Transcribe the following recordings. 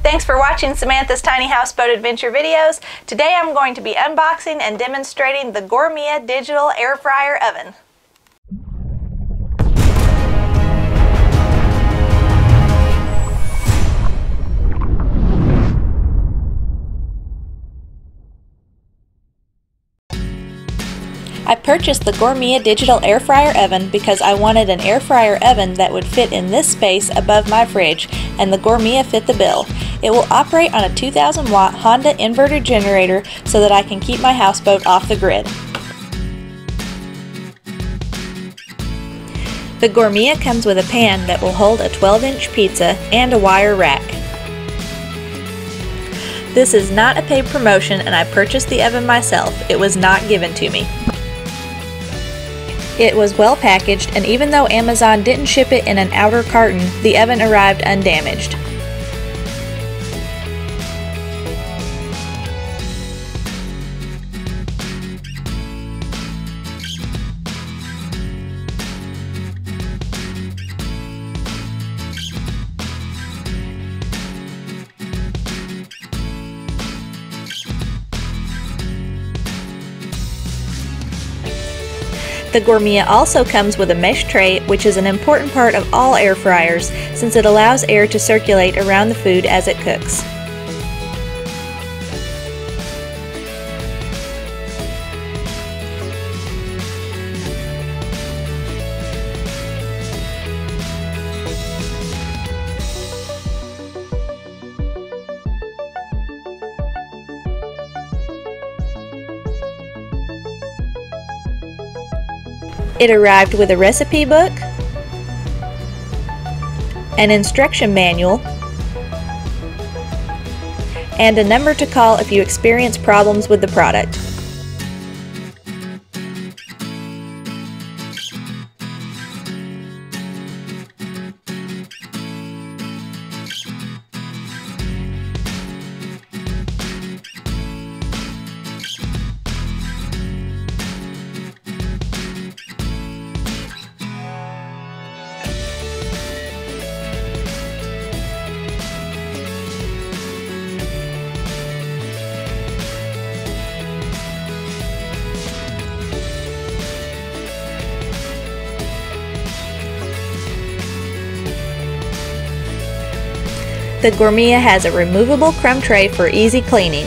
Thanks for watching Samantha's Tiny Houseboat Adventure videos. Today I'm going to be unboxing and demonstrating the Gourmia digital air fryer oven. I purchased the Gourmia digital air fryer oven because I wanted an air fryer oven that would fit in this space above my fridge, and the Gourmia fit the bill. It will operate on a 2,000 watt Honda inverter generator so that I can keep my houseboat off the grid. The Gourmia comes with a pan that will hold a 12-inch pizza and a wire rack. This is not a paid promotion, and I purchased the oven myself. It was not given to me. It was well packaged, and even though Amazon didn't ship it in an outer carton, the oven arrived undamaged. The Gourmia also comes with a mesh tray, which is an important part of all air fryers since it allows air to circulate around the food as it cooks. It arrived with a recipe book, an instruction manual, and a number to call if you experience problems with the product. The Gourmia has a removable crumb tray for easy cleaning.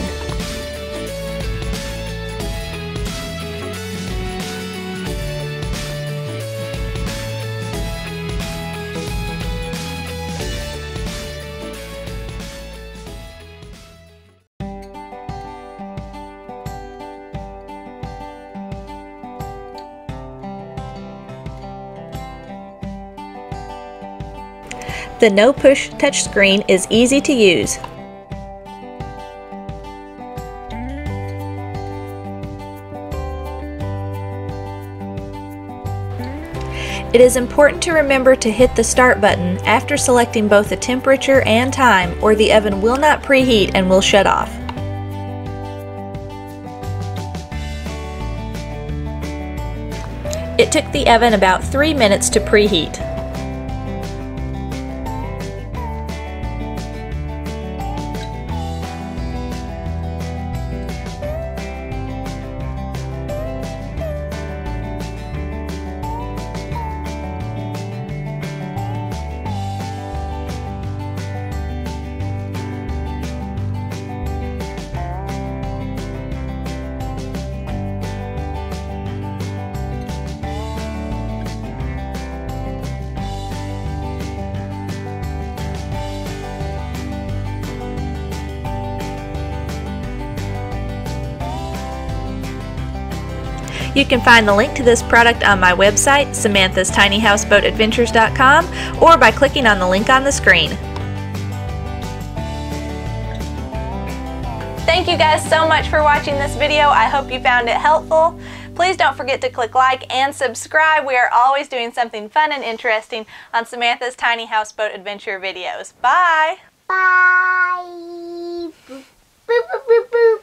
The no-push touchscreen is easy to use. It is important to remember to hit the start button after selecting both the temperature and time, or the oven will not preheat and will shut off. It took the oven about 3 minutes to preheat. You can find the link to this product on my website, samanthastinyhouseboatadventures.com, or by clicking on the link on the screen. Thank you guys so much for watching this video. I hope you found it helpful. Please don't forget to click like and subscribe. We are always doing something fun and interesting on Samantha's Tiny Houseboat Adventure videos. Bye! Bye! Boop, boop, boop, boop.